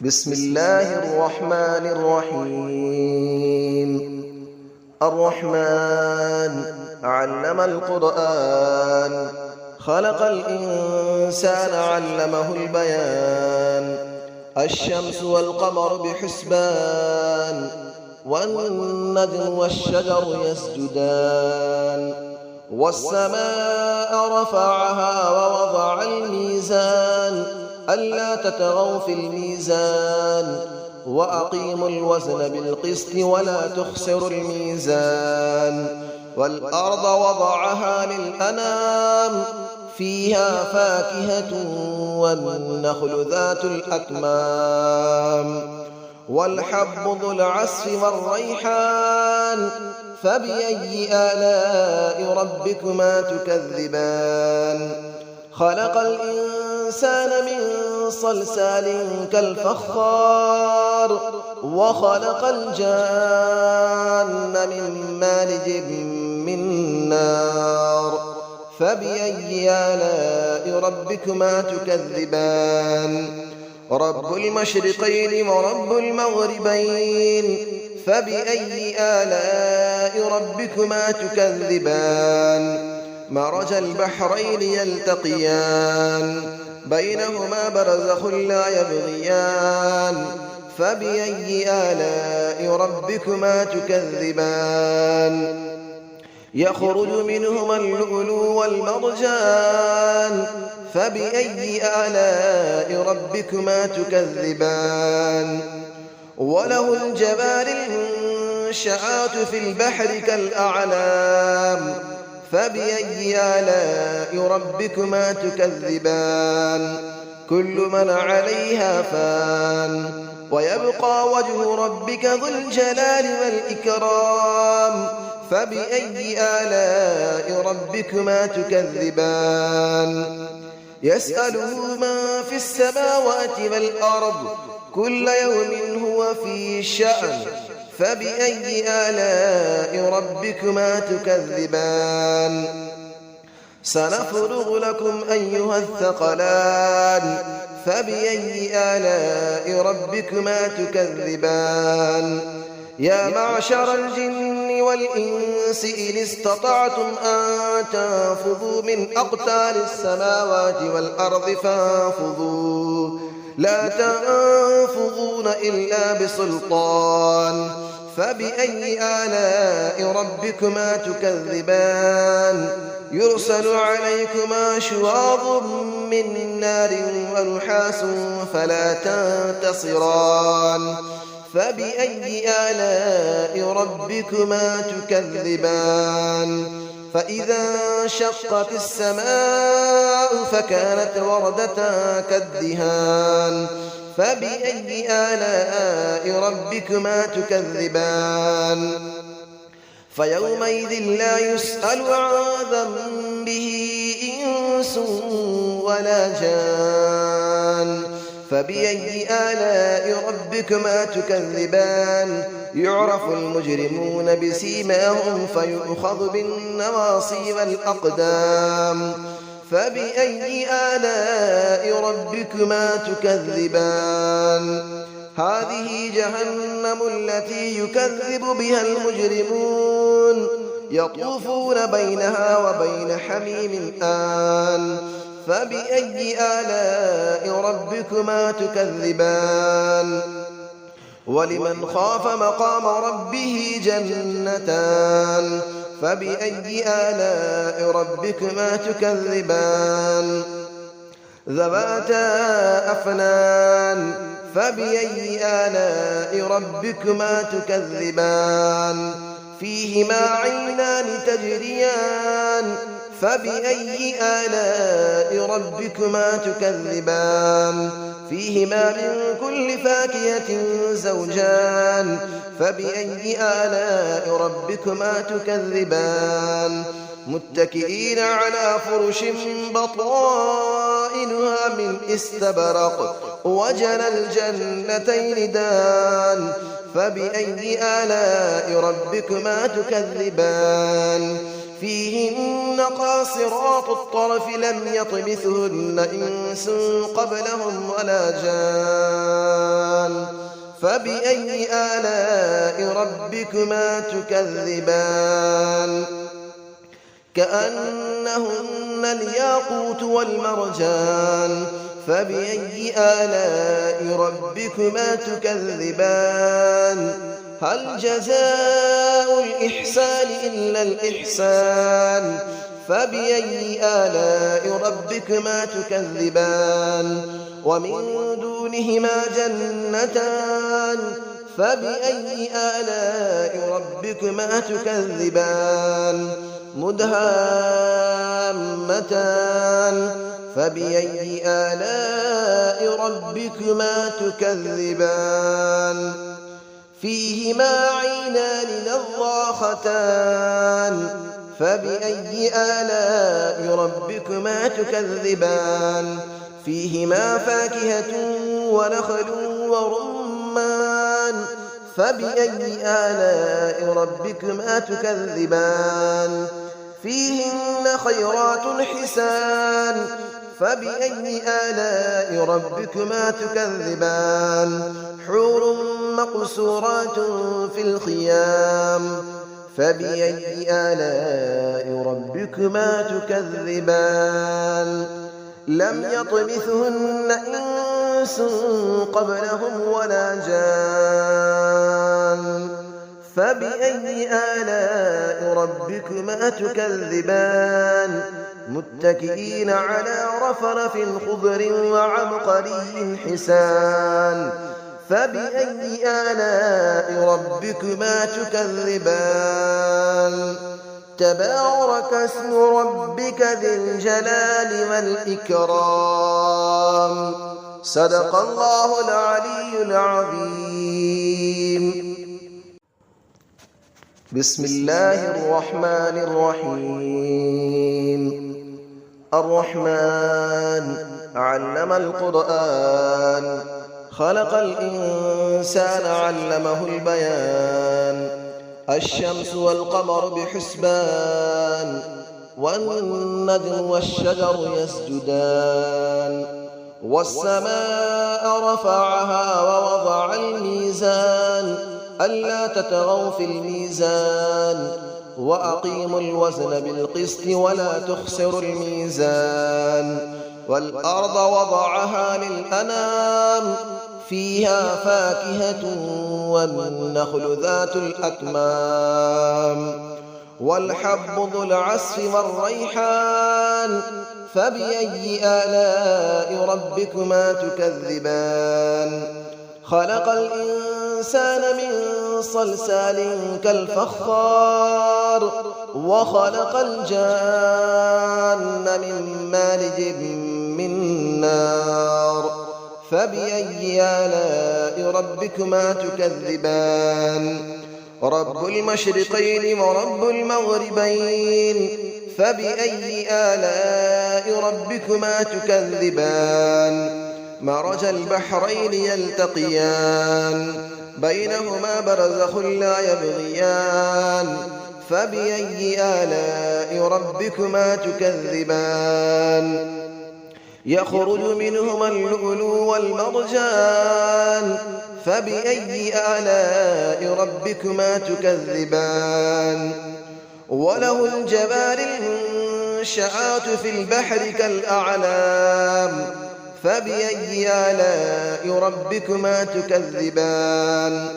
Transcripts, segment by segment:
بسم الله الرحمن الرحيم. الرحمن علم القرآن، خلق الإنسان علمه البيان. الشمس والقمر بحسبان، والنجم والشجر يسجدان. والسماء رفعها ووضع الميزان، ألا تطغوا في الميزان، وأقيموا الوزن بالقسط ولا تخسروا الميزان. والأرض وضعها للأنام، فيها فاكهة والنخل ذات الأكمام. والحب ذو العصف والريحان، فبأي آلاء ربكما تكذبان. خلق الإنسان من صلصال كالفخار، وخلق الجان من مارج من نار. فبأي آلاء ربكما تكذبان. رب المشرقين ورب المغربين، فبأي آلاء ربكما تكذبان. مرج البحرين يلتقيان، بينهما برزخ لا يبغيان. فبأي آلاء ربكما تكذبان. يخرج منهما اللؤلؤ والمرجان، فبأي آلاء ربكما تكذبان. وله الجوار المنشآت في البحر كالأعلام، فبأي آلاء ربكما تكذبان. كل من عليها فان، ويبقى وجه ربك ذو الجلال والإكرام. فبأي آلاء ربكما تكذبان. يسأله من في السماوات والأرض، كل يوم هو في شأن. فبأي آلاء ربكما تكذبان. سنفرغ لكم أيها الثقلان، فبأي آلاء ربكما تكذبان. يا معشر الجن والإنس إن استطعتم أن تنفذوا من أقطار السماوات والأرض فانفذوا، لا تنفذون إلا بسلطان. فبأي آلاء ربكما تكذبان. يرسل عليكما شواظ من نار ونحاس فلا تنتصران. فبأي آلاء ربكما تكذبان. فإذا انشقت السماء فكانت وردة كالدهان. فبأي آلاء ربكما تكذبان. فيومئذ لا يسأل عن ذنبه إنس ولا جان. فبأي آلاء ربكما تكذبان. يعرف المجرمون بسيماهم فيؤخذ بالنواصي والأقدام. فبأي آلاء ربكما تكذبان. هذه جهنم التي يكذب بها المجرمون، يطوفون بينها وبين حميم آن. فبأي آلاء ربكما تكذبان. ولمن خاف مقام ربه جنتان. فبأي آلاء ربكما تكذبان. ذواتا أفنان. فبأي آلاء ربكما تكذبان. فيهما عينان تجريان. فبأي آلاء ربكما تكذبان. فيهما من كل فاكهة زوجان. فبأي آلاء ربكما تكذبان. متكئين على فرش بطائنها من استبرق، وجنى الجنتين دان. فبأي آلاء ربكما تكذبان. فيهن قاصرات الطرف لم يطمثهن إنس قبلهم ولا جان. فبأي آلاء ربكما تكذبان كأنهن الياقوت والمرجان فبأي آلاء ربكما تكذبان هل جزاء الإحسان إلا الإحسان فبأي آلاء ربكما تكذبان ومن دونهما جنتان فبأي آلاء ربكما تكذبان مدهامتان فبأي آلاء ربكما تكذبان فيهما عينان نضاختان فبأي آلاء ربكما تكذبان فيهما فاكهة ونخل ورمان فبأي آلاء ربكما تكذبان فيهن خيرات حسان فبأي آلاء ربكما تكذبان حور مقصورات في الخيام فبأي آلاء ربكما تكذبان لم يطمثهن إنس قبلهم ولا جان فبأي آلاء ربكما تكذبان متكئين على رفرف خضر وعبقري حسان فبأي آلاء ربكما تكذبان تبارك اسم ربك ذي الجلال والإكرام صدق الله العلي العظيم بسم الله الرحمن الرحيم الرحمن علم القرآن خلق الإنسان علمه البيان الشمس والقمر بحسبان والنجم والشجر يسجدان والسماء رفعها ووضع الميزان ألا تطغوا في الميزان وأقيموا الوزن بالقسط ولا تخسروا الميزان والأرض وضعها للأنام فيها فاكهة والنخل ذات الأكمام والحب ذو العصف والريحان فبأي آلاء ربكما تكذبان خلق الإنسان من صلصال كالفخار وخلق الجان من مارج من نار فبأي آلاء ربكما تكذبان رب المشرقين ورب المغربين فبأي آلاء ربكما تكذبان مرج البحرين يلتقيان بينهما برزخ لا يبغيان فبأي آلاء ربكما تكذبان يخرج منهما اللؤلؤ والمرجان فبأي آلاء ربكما تكذبان وله الجبال المنشآت في البحر كالأعلام فبأي آلاء ربكما تكذبان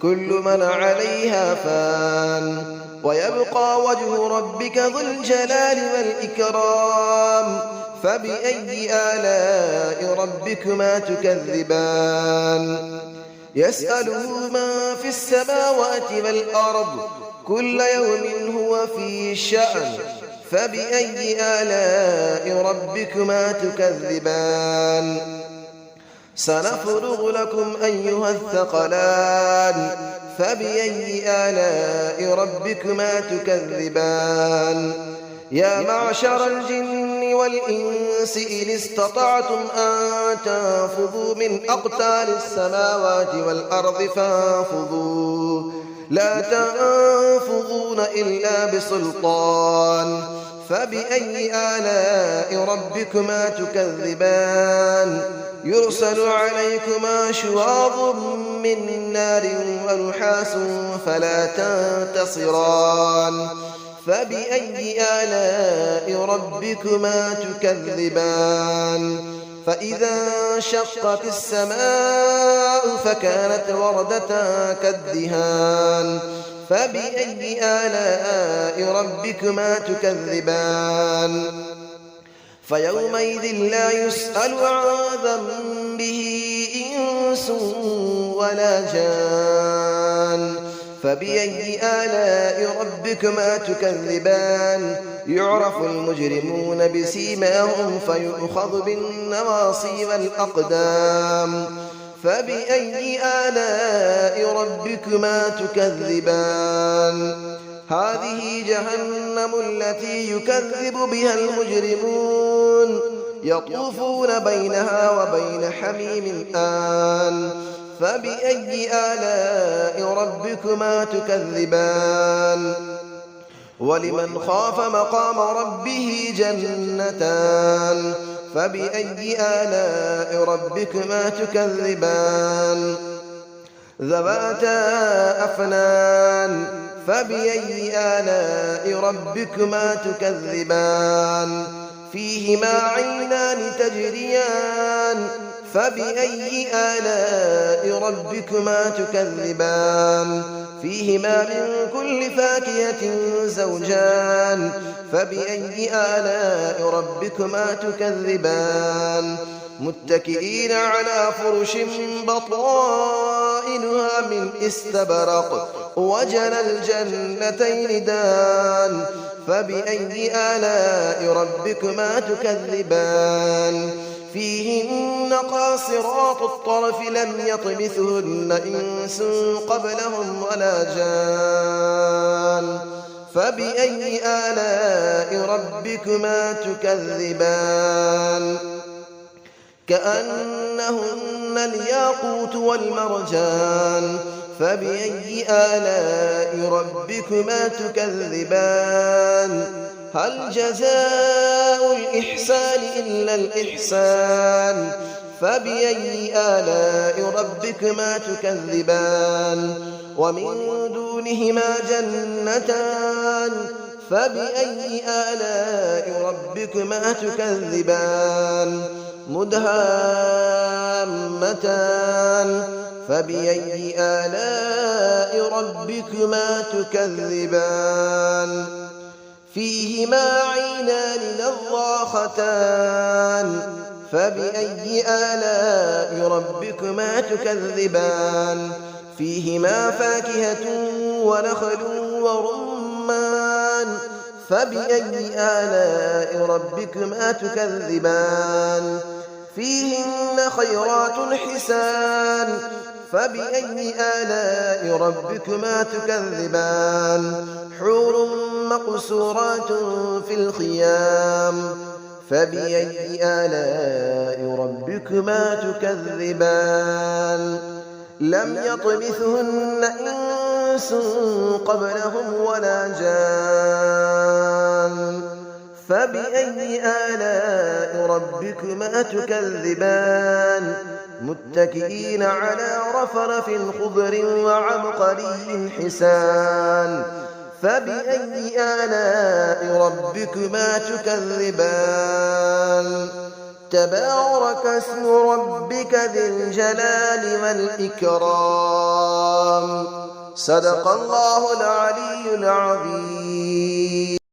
كل من عليها فان ويبقى وجه ربك ذو الجلال والإكرام فبأي آلاء ربكما تكذبان يسأله من في السماوات والأرض كل يوم هو في شأن فبأي آلاء ربكما تكذبان سنفرغ لكم أيها الثقلان فبأي آلاء ربكما تكذبان يا معشر الجن والإنس إن استطعتم أن تنفذوا من أقطار السماوات والأرض فانفذوا لا تنفذون إلا بسلطان فبأي آلاء ربكما تكذبان يرسل عليكما شواظ من نار ونحاس فلا تنتصران فبأي آلاء ربكما تكذبان فإذا انشقت السماء فكانت وردة كالدهان فبأي آلاء ربكما تكذبان فيومئذ لا يسأل عن ذنبه إنس ولا جان فبأي آلاء ربكما تكذبان يعرف المجرمون بسيماهم فيؤخذ بالنواصي والأقدام فبأي آلاء ربكما تكذبان هذه جهنم التي يكذب بها المجرمون يطوفون بينها وبين حميم آن فبأي آلاء ربكما تكذبان ولمن خاف مقام ربه جنتان فبأي آلاء ربكما تكذبان ذواتا أفنان فبأي آلاء ربكما تكذبان فيهما عينان تجريان فبأي آلاء ربكما تكذبان فيهما من كل فاكهة زوجان فبأي آلاء ربكما تكذبان متكئين على فرش بطائنها من استبرق وجنى الجنتين دان فبأي آلاء ربكما تكذبان فيهن قاصرات الطرف لم يطمثهن إنس قبلهم ولا جان فبأي آلاء ربكما تكذبان كأنهن الياقوت والمرجان فبأي آلاء ربكما تكذبان هل جزاء الإحسان إلا الإحسان فبأي آلاء ربكما تكذبان ومن دونهما جنتان فبأي آلاء ربكما تكذبان مدهامتان فبأي آلاء ربكما تكذبان فيهما عينان نضاختان فبأي آلاء ربكما تكذبان فيهما فاكهة ونخل ورمان فبأي آلاء ربكما تكذبان فيهن خيرات حسان فبأي آلاء ربكما تكذبان حور مقصورات في الخيام فبأي آلاء ربكما تكذبان لم يطمثهن إنس قبلهم ولا جان فبأي آلاء ربكما تكذبان متكئين على رفرف خضر وعبقري حسان فبأي آلاء ربكما تكذبان تبارك اسم ربك ذي الجلال والإكرام صدق الله العلي العظيم.